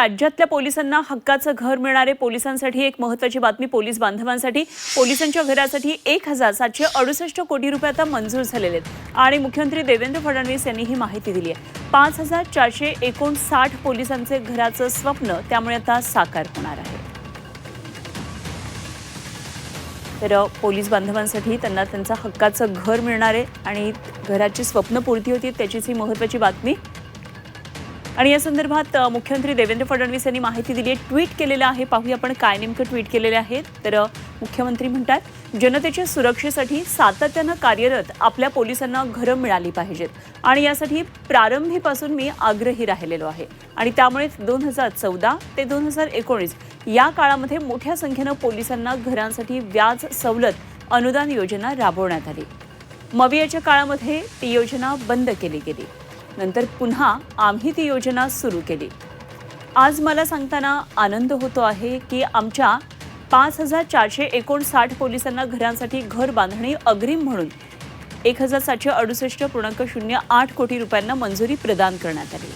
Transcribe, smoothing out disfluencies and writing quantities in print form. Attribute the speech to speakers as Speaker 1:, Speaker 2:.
Speaker 1: राज्यातल्या पोलिसांना हक्काचं घर मिळणारे पोलिसांसाठी एक महत्त्वाची बातमी पोलीस बांधवांसाठी पोलिसांच्या घरासाठी 1,768 कोटी रुपये आता मंजूर झालेले आहेत आणि मुख्यमंत्री देवेंद्र फडणवीस यांनी ही माहिती दिली आहे। 5,459 पोलिसांचे घराचं स्वप्न त्यामुळे आता साकार होणार आहे। तर पोलीस बांधवांसाठी त्यांना त्यांचं हक्काचं घर मिळणार आहे आणि घराची स्वप्नपूर्ती होती त्याचीच ही महत्त्वाची बातमी। आणि या संदर्भात मुख्यमंत्री देवेंद्र फडणवीस यांनी माहिती दिली आहे, ट्विट केलेलं आहे। पाहूया आपण काय नेमकं ट्विट केलेले आहे। तर मुख्यमंत्री म्हणतात, जनतेच्या सुरक्षेसाठी सातत्यानं कार्यरत आपल्या पोलिसांना घरं मिळाली पाहिजेत आणि यासाठी प्रारंभीपासून मी आग्रही राहिलेलो आहे आणि त्यामुळे 2014 ते 2019 या काळामध्ये मोठ्या संख्येनं पोलिसांना घरांसाठी व्याज सवलत अनुदान योजना राबवण्यात आली। मवियाच्या काळामध्ये ती योजना बंद केली गेली, नंतर पुन्हा आम्ही ती योजना सुरू केली। आज मला सांगताना आनंद होतो आहे की आमच्या 5,459 पोलिसांना घरांसाठी घर बांधणी अग्रिम म्हणून 1,768.08 कोटी रुपयांना मंजुरी प्रदान करण्यात आली।